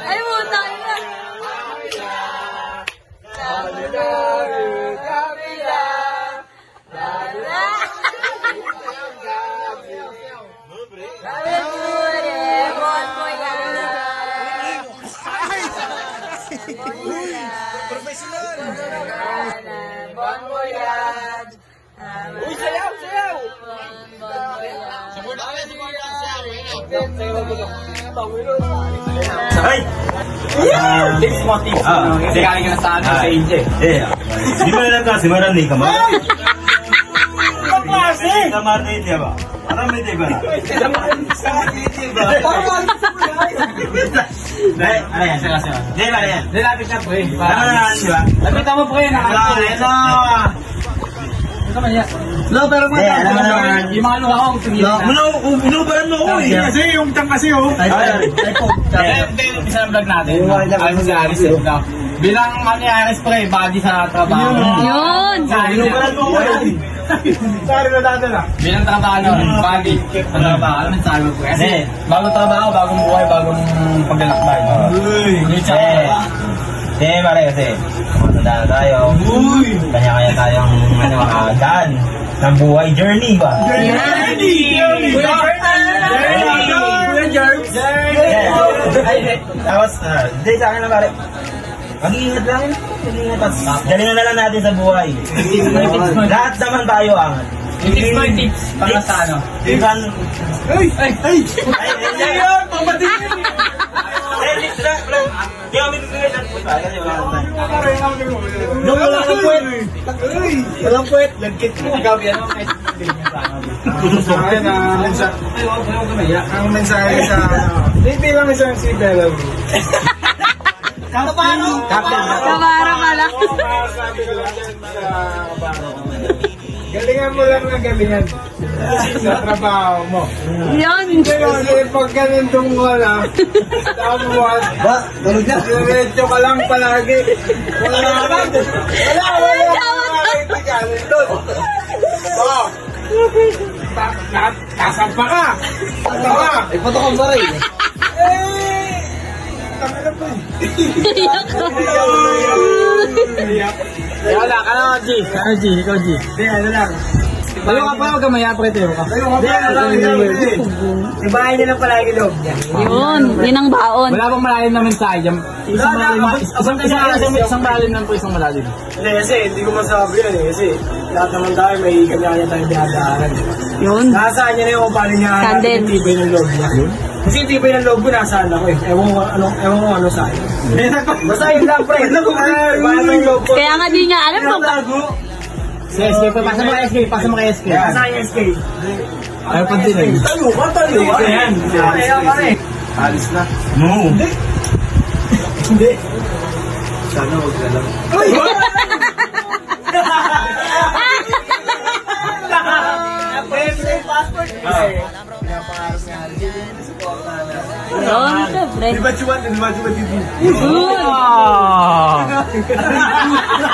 Ay, puta yun. Profesional! Uy, sayaw, sayaw! Sakay! Tips mo, tips. Hindi ka na sa akin, sa AJ. Di ba lang kasi marami ka ba? Kapasi! Kamarte ito ba? Parang may diba na? Ano yan, saka siya. Di ba yan? Hindi natin siya, pre. Di ba? Lapit mo, pre. Ito! Ito man yan. No, pero mga Yung mga luha ko, tumili na. Unubaran mo ko eh. Kasi yung tiyang kasi oh. Hindi, isa ng vlog natin. Ayaw mo si Aris eh. Bilang ano ni Aris, pre, body sa trabaho. Yun! Unubaran mo ko eh. Sorry na dadala. Bilang trabaho, body sa trabaho. Ano man sabi mo, pre? Kasi bagong trabaho, bagong buhay, bagong paglalakbay. Yung siya. Hindi, pare kasi matanda na tayo. Kanya-kanya tayong daan ng buhay journey ba? Journey! Tapos, hindi sa akin na pare. Mag-iingat lang yun. Mag-iingat. Galingan na lang natin sa buhay. Lahat naman tayo angat. Yung tips mo, yung tips. Para sa ano? Iban. Ay! Ayun! Papatingin! Tips na! Di kami bibigay ng puta. Kasi wala Yung wala kang puwet. Walang puwet. Lagkit mo. Gabi, ano? Ang mensahe sa hindi lang isang si Bella. Kapano? Kabara pala. Sabi ko lang sa kabaro. Galingan mo lang ng galingan sa trabaho mo. Yun! Kasi pag ganitong wala, tapos tulog na. diretso ka lang palagi. Wala. Kasampa ka. Ipato ka ba rin? Wala ka na, G. Ano, G? Ikaw, G. Hindi, ano lang. Tayo ka pa, huwag ka maya, pre, tayo ka. Ibahin niya lang palagi loob niya. Yun! Yun ang baon. Wala pang malalim na mensahe dyan. Isang malalim lang po, isang malalim. Hindi, kasi hindi ko masabi yan eh. Kasi lahat naman tayo may kanya-kanya tayong dinadaanan. Yun. Nasaan niya na yung kung paano niya Sandal. yung tibay ng loob niya. Kasi yung tibay ng loob ko nasaan ako eh. Ewan ko ano sa akin. Basta yun lang, pre. Bahan mo yung loob ko. Kaya nga di niya alam kung Si SK, pasa mo kay SK, pasa mo kay SK. Nasaan yung SK? Ayaw pa din eh. Tayo ka. Ayan. Kaya pare. Alis na. No. Hindi. Sana huwag na lang. Uy! Passport. Pinapangarap nga. yun, syempre. Di ba chuwan? Di ba TV?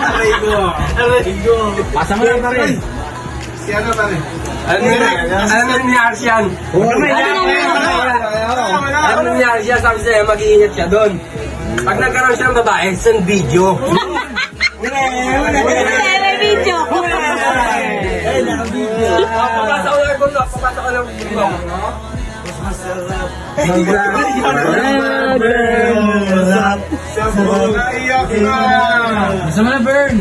Aray ko. Pasa mo lang pa rin. Si ano pare? Alam mo nangyari siya? Alam mo nangyari siya? Sabi sa'yo, mag-iingat siya doon. Pag nagkaroon siya ng babae, send video. Tere video. Papasa ko lang video. Naiyak na. Gusto mo na, Bern?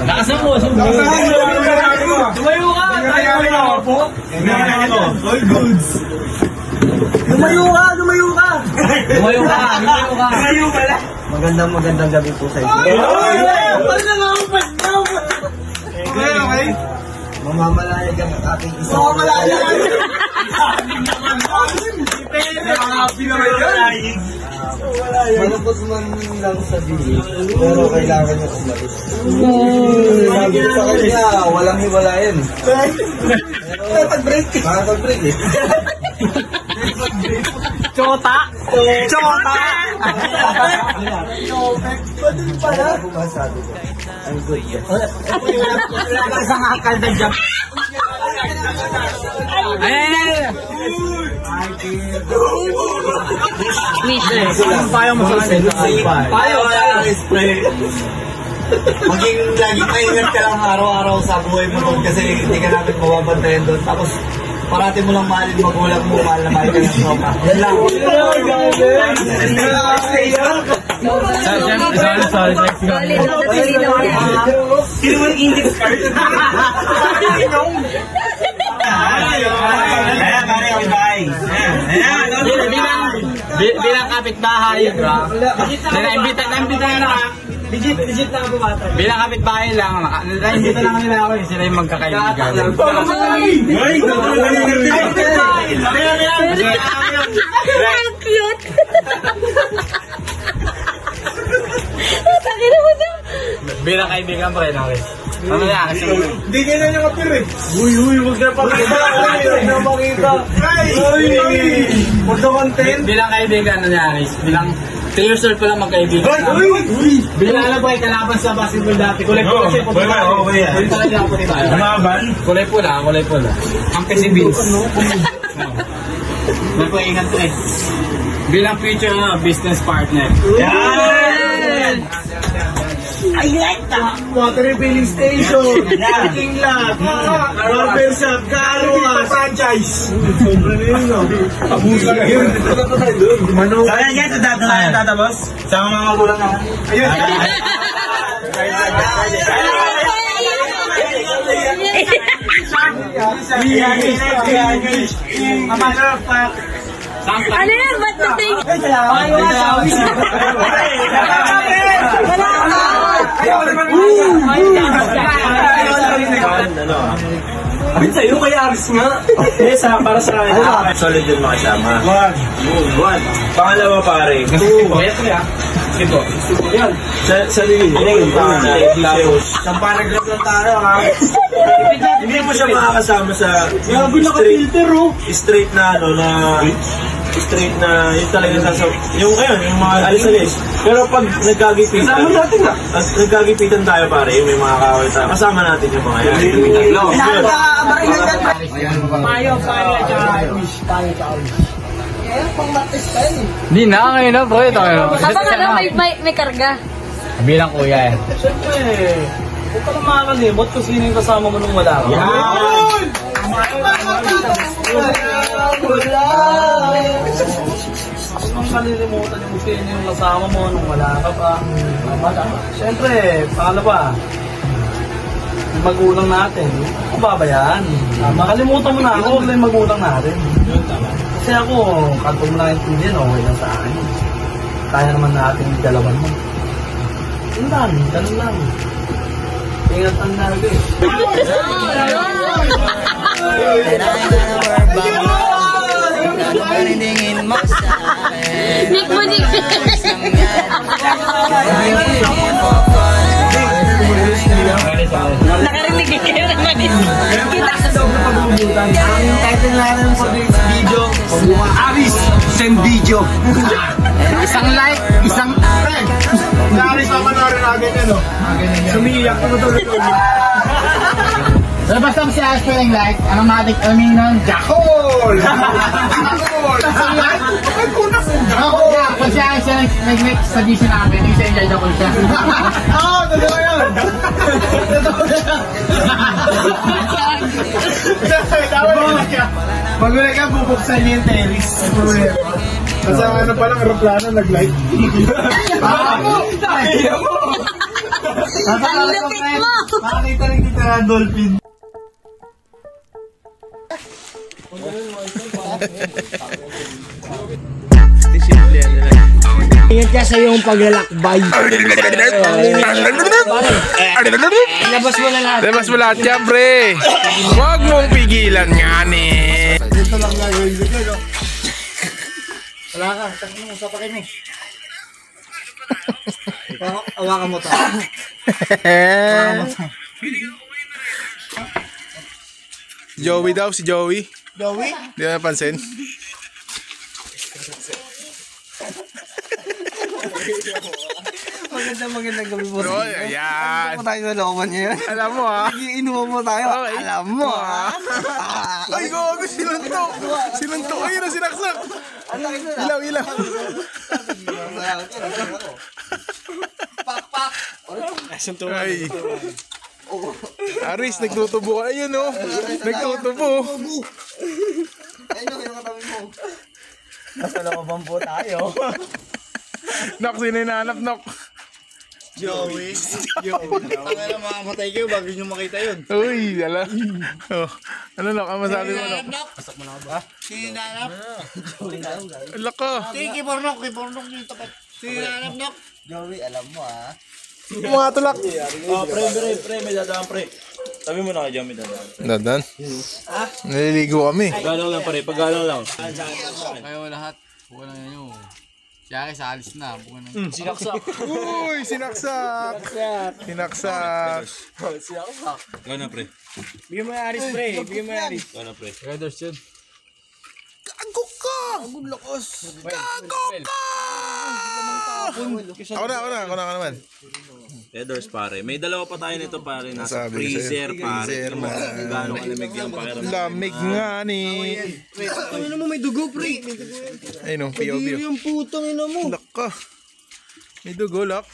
Lakasan mo, sumbong. Tumayo ka! All goods. Lumayo ka! Tumayo ka! Magandang gabi po sa inyo. Okay. Mamamalaya ka ng ating isa. Happy naman yun. Malungkot man lang sabihin, pero kailangan niya umalis. Sabi ko sa kanya, walang hiwalayan. Pag-break eh. Chota! Badun pala. Bumasabi ko. I'm good. Wala kang akal na dyan. Ayan! Miss. Payo mo sa akin. Payo. Maging lagi maingat ka lang araw-araw sa buhay mo doon kasi hindi ka namin mababantayan doon. Tapos parati mo lang mahalin magulang mo, mahal na mahal ka ng sopa. Yan lang. Sorry. Sino mo yung index card? Ayan, pare, okay, bye. Bilang kapitbahay, bro. Naimbita na. Legit na ako bata. Bilang kapitbahay lang, naimbita na kanila ako. Sila yung magkakaibigan. Ang cute. Sakin mo siya. Bilang kaibigan pa rin ako. Ano yan? Hindi ka na nakapir eh. Uy, huwag na pakita. Huwag na pakita. Huwag na content. Bilang kaibigan, ano yan? Bilang 3 years old pa lang magkaibigan. Bilang alam ba, kalaban sa basketball dati. Kulay po kasi po. Kulay talaga ako dito. Kulay pula. Ang kasi Vince. Nagpaingat ko eh. Bilang future business partner. Yan! I like that. Water refilling station. King lot. Barber shop. Garuas. Franchise. Sobrang yun, no? Abuso na yun. Manong. So ayan guys, doon tayo tatapos. Sama mga magulang naman. Ayun. Ano yan? Ba't na take? Bin sa'yo, kaya Aris nga. Para sa akin. Solid yun makasama. One. Pangalawa pare. Ito. Yan. Sa liling. Tapos, Sampanagrap lang tayo, ha? hindi mo siya makakasama sa Grabe naka-filter, oh. straight na ano na straight na yung talagang nasa yung ayun yung mga alis-alis pero pag nagkagipitan nagkagipitan tayo pare yung may mga kaway tayo kasama natin yung mga yan Payo, tsaka Hindi na, ngayon na bro. Ito kayo. Habang ano, may karga. Bilang kuya eh. Siyempre, huwag ka na makakalimot kung sino yung kasama mo nung wala ka. Ang kalilimutan yung sino yung kasama mo nung wala ka pa. Siyempre, pangalawa, yung magulang natin, kung babayaan. Makalimutan mo na ako, huwag lang yung magulang natin. Kasi ako, kantong na intindihan, okay lang sa akin. Kaya naman natin yung dalawan mo. Yun lang, ganun lang. Ingat ang narga eh. Nick mo, Nick. Nakarinig kayo naman. Kita sa loob na pagbubutan. Ang title natin for this video, Aris Send Video. Isang like, isang Aris naman na rin agad yan, no? Sumiyak ko tulad ko. basta si Ash yung like, ang matik, nun, Jakol! Isang like? Ay, kuna po. Ako, pag si Ash nag-make sa vision namin, yung sa enjoy Jakol siya. Oo, totoo yun. Magulat ka, bubuksan niya yung terrace. Kasi ano palang aeroplano nag-like. Ang lupit mo. Makakita rin kita na dolphin. Ingat ka sa iyong paglalakbay. Labas mo na lahat. Labas mo lahat yan, pre. Huwag mong pigilan nga ni. Dito lang gagawin ko, no? Wala ka, takot mo, sapakin mo. Awakan mo to. Joey daw, si Joey. Joey? Di mo napansin? Isang magandang gabi po. Oh, ayan. Ano po tayo sa looban ngayon? Alam mo ha. Iinuman mo tayo. Okay. Alam mo ha. Ay, gogo, sinuntok. Sinuntok. Ayun na, sinaksak. Ilaw, ilaw. Pak. Ay. Aris, nagtutubo ka. Ayun o. Nagtutubo. Ayun yung katabi mo. Nasa looban po tayo. Nok, sino hinanap, Nok? Joey. Tangay na makamatay kayo bago nyo makita yun. Uy, ala. Oh. Ano, Nok? Ang masabi mo, Nok? Pasak mo na ba? Sinanap. Ala ka. Sige, Kipornok yung tapat. Sinanap, Nok. Joey, alam mo ha. Mga tulak. Pre, may dadaan pre. Sabi mo na kay Jamie dadaan. Dadan. Naliligo kami. Paggalang lang pare, paggalang lang. Kayo lahat. Buka lang yan yun. Siyari sa alis na. Buka na. Sinaksak. Uy, sinaksak. Sinaksak. Gana pre. Bigyan mo yung Aris, pre. Bigyan mo yung Aris. Gana pre. Riders yun. Gago ka. Gago ka. Ako na naman. Headers pare. May dalawa pa tayo nito pare. Nasa Sabi ko freezer sa'yo. pare. Freezer, man. Gano'ng kalamig yung pakiramdam. Lamig nga ni. Ano mo may dugo, pre? Ayun o, POV. Yung putang ina mo. Lak ka. May dugo, lak.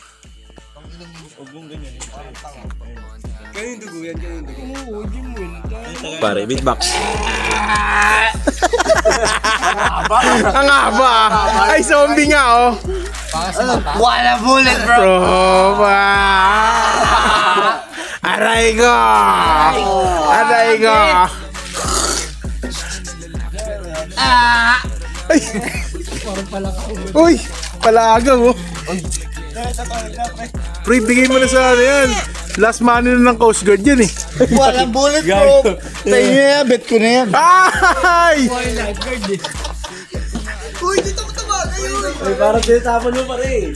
Pare, beatbox. Ang haba. Ay, zombie nga oh. Wala bullet, bro. Proba. Aray ko. Aray ko. Ay. Uy, palagaw oh. Pre, bigay mo na sa ano yan. Last money na ng Coast Guard yan eh. Walang bullet, bro. Tayo niya, bet ko na yan. Ay! Uy, dito ko tumagay yun. Ay, parang tinatapon mo pare.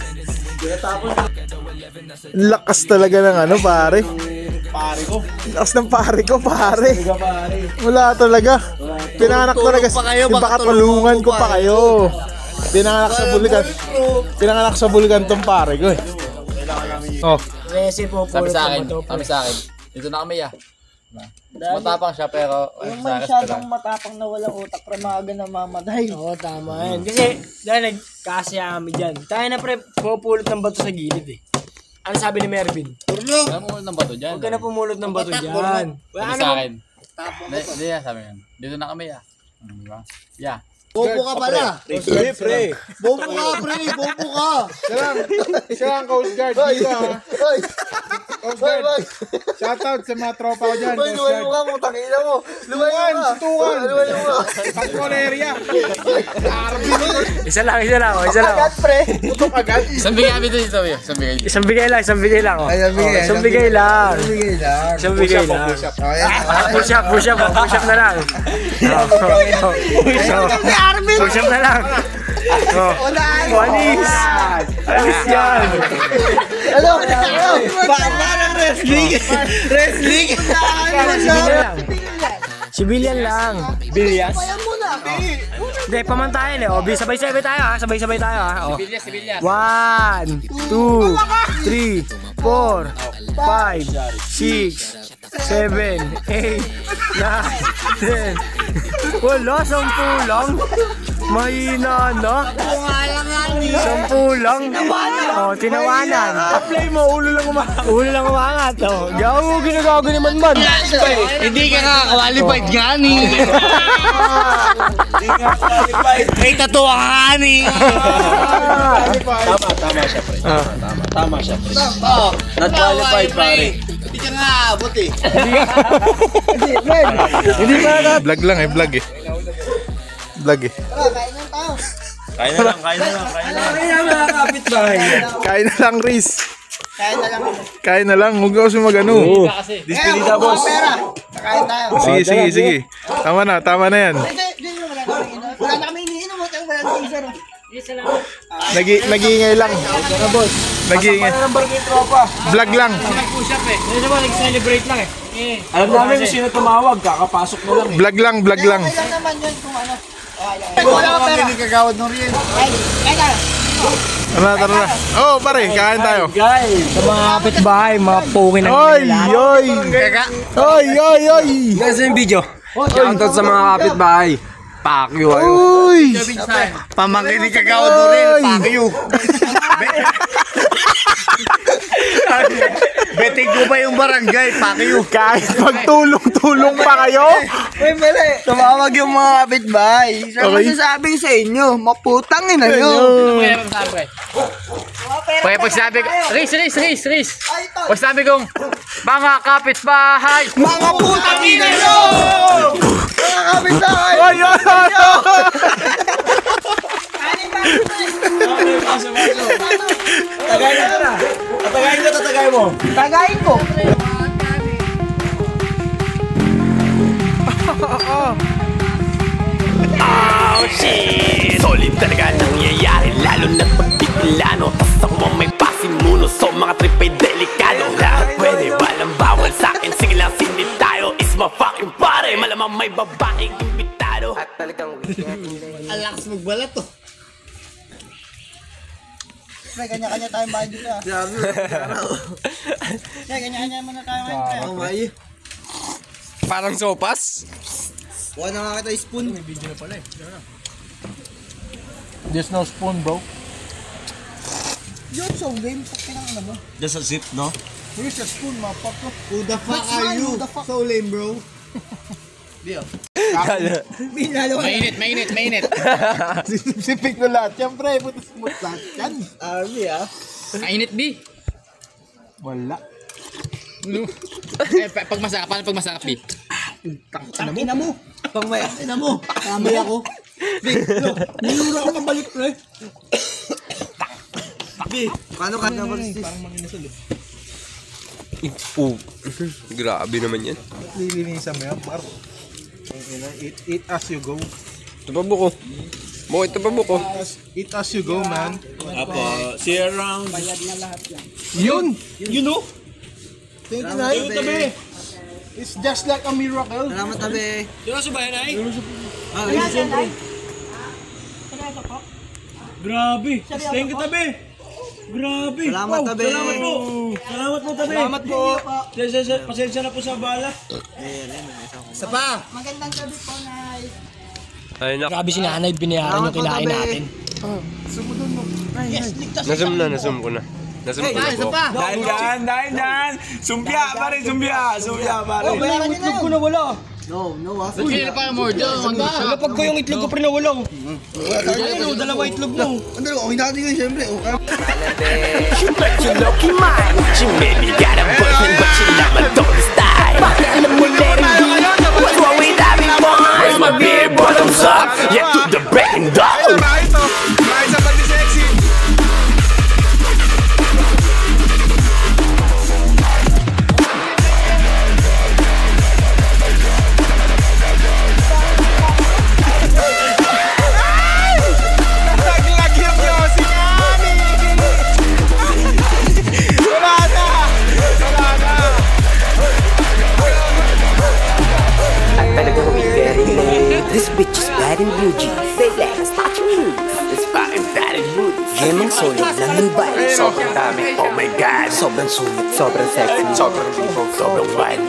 Lakas talaga ng ano, pare. Pare ko. Lakas ng pare ko, pare. Pare. Wala talaga. Pinanganak talaga. Tulong pa kayo, baka Baka tulungan tulungan ko ko pa pa kayo. Pinanganak sa buligan. Pinanganak sa buligan tong pare ko eh. Oh. Sabi sa akin. Dito na kami matapang siya pero Yung masyadong matapang na walang utak para maaga na mamatay. Oo, tama yan. Kasi, dahil nagkasya kami dyan. Tayo na pre, pupulot ng bato sa gilid eh. Ano sabi ni Mervin? Alam mo ng bato dyan. Huwag ka na pumulot ng bato dyan. Wala Sabi ano sa akin. Hindi sabi yan. Dito na kami Diba? Yeah. Bobo ka pala. Pre. Bobo ka, pre. Bobo ka. Siya ang Coast Guard dito ha. Hoy, Coast Guard. Shoutout sa mga tropa ko dyan. hoy, Coast lumayo Guard. ka mo. Tangina mo. Lumayo ka. Tukan. Lumayo ka. Takpon area. Isa lang. Agad, pre. Putok agad. Isang bigay kami dito. Isang bigay. Isang bigay lang. Oh. Isang bigay lang. Isang bigay lang. Push up na lang. Push up na lang. Alis yan. Ano? Parang wrestling. Wrestling. Civilian lang. Bilyas? Kaya mo na. Hindi, pamantayan eh. O, sabay-sabay tayo ha. Sabay-sabay tayo ha. O. Sibilya. 1, 2, 3, 4, 5, 6, 7, 8, 9, 10. Wala, 10 lang. Mahina na. 10 lang. O, tinawanan. Play mo, ulo lang umakas. Ulo lang umangat. O, gago, ginagago ni Man. Hindi ka qualified nga ni. Ay, tatuwa ka ni. Tama siya pre. Not qualified pare. Hindi ka nga abot eh. Vlog lang eh, vlog eh. Vlog eh. Kain na lang. Kain na lang, Riz. Kaya na lang. Kain na lang, huwag ako mag-ano. Dispilita boss. Pera. Kakain tayo. Sige. Tama na yan. Hindi wala na kami iniinom. Wala na isa. Nag-iingay lang. Nag-iingay. Vlog lang. Hindi naman, nag-celebrate lang eh. Alam namin kung sino tumawag. Kakapasok na lang eh. Vlog lang. Kailan naman yun kung ano. Wala ka pera. Hindi kagawad ng riyan. Kaya Tara na. Oh, pare, kain tayo. Guys, sa mga kapitbahay, mga pukin ng Oy, oy. Oy, oy, oy. Guys, yung video. Shoutout sa mga kapitbahay. Pakyo ayo. Uy. Pamangkin ni Kagawa Dorel, pakyo. Betting ko ba yung barangay, pakyo. Kahit magtulong-tulong pa kayo. Uy, mali. Tumawag yung mga kapitbahay. Saan Okay. masasabi sa inyo? Maputang ina nyo. Kaya pag sabi ko, Riz. Pag sabi kong, mga kapitbahay. Mga putang ina nyo! Mga kapitbahay! Oy, oy, oy. Tagayin ko. Solid talaga nangyayari, lalo na pagbibilano. Tas ako ang may pasimuno, so mga trip ay delikado. Lahat pwede, walang bawal sa'kin, sige lang sinit tayo. Is my fucking pare, malamang may babaeng imbitado. At talagang Alakas magbalat to. Pre, kanya-kanya tayong bahay dito ah. Pre, kanya-kanya muna tayo ngayon. Parang sopas. Huwag na nga kita spoon. May video na pala eh. There's no spoon, bro. Yun, so game. Pakit ng ano mo. Just a zip, no? Where's your spoon, mapak ko? Who the fuck are you? So lame, bro. Mainit. Sipik na lahat. Siyempre, putos-putos lahat yan. Army ah. Mainit, B. Wala. Pag masakap, B. Tangina mo. Tangina mo. Kamay ako. Nilura ko mabalik, pre. Paano ka naman sis? Parang manginasal eh. Grabe naman yan. Lilinisan mo yan, par. Eat as you go. Ito pa buko. Ito pa buko. Eat as you go, man. Apo, see you around. Yun! You know? 29. It's just like a miracle. Salamat tabi. Grabe. Thank you, tabi. Grabe. Salamat tabi. Salamat po, tabi. Salamat po. Pasensya na po sa bala. Magandang gabi po, Nay. Ay, Grabe si nanay, binayaran yung kinain natin. Nasum ko na. Dahan. Sumbya, pare. Oh, yung itlog ko na wala. No, ah. Kaya pa mo, Lapag ko yung itlog ko na wala. Ayun, dalawa itlog mo. Ano, okay natin yun, siyempre. Okay. But you low-key mine. She maybe got a boyfriend, but she not my daughter's style. Alam mo, let it be. What's wrong with having fun? Where's my beer bottoms up? Yeah, to the breaking down. This bitch is bad and beauty. Say that, start your moves. It's fucking bad and beauty. Gaming solid, lamang ba? Sobrang dami, oh my god. Sobrang sulit, sobrang sexy, sobrang people, sobrang wine.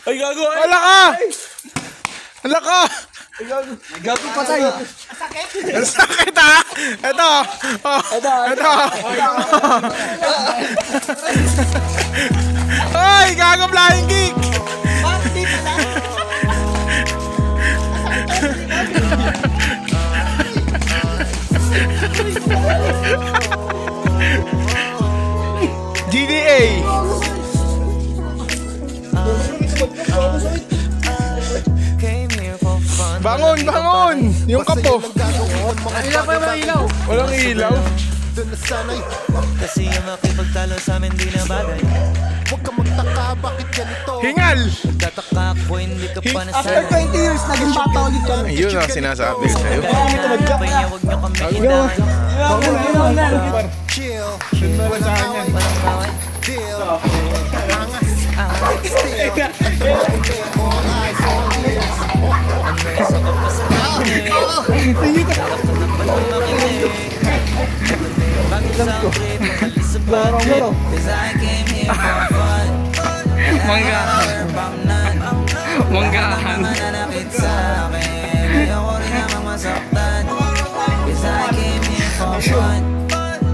Ay, gago. Wala ka! Wala ka! Gabi patay. Ang sakit ha! Ito! Oh, ito! Ay! Gago flying kick! GDA! Bangon! Yung kapo! Ilaw pa yung ilaw. Walang ilaw. Kasi ang makipagtalo sa amin di na bagay. Huwag ka magtaka, bakit ganito? Hingal! Tataka ako, hindi ka pa After 20 years, naging bata ulit kami. Yun ang sinasabi ko sa'yo. Kaya huwag nyo kami hinahan. Chill. Yun na lang sa akin yan. Deal. Still. Manggahan. Manggahan.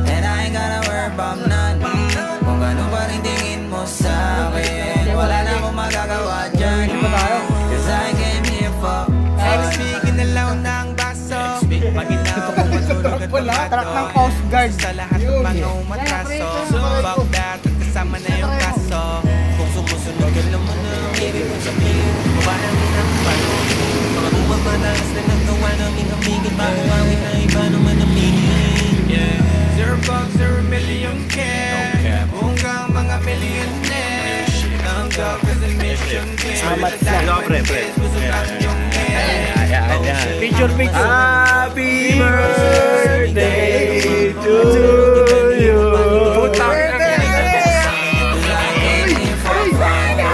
And I ain't gotta worry about none. Kung ano pa rin tingin mo sa akin, wala na akong magagawa dyan. Cause I came here for XP, ginalaw ng baso. Pag inaw ko matulog at pagbato sa lahat ng mga umatraso. Fuck that, at kasama na yung kaso. Kung sumusunod ka naman na ang ibig kong sabihin, para rin ang palo. Mga bumabadalas na nagawa namin kamigit, bago awit na iba naman ang meaning. Zero bucks, 0 million cash. Hanggang mga millionaire. Ang job is a mission. Picture. Happy birthday to you.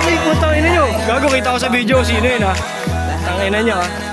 Ay, putang ina nyo. Gago, kita ko sa video. Sino yun ha? Tangina nyo ha.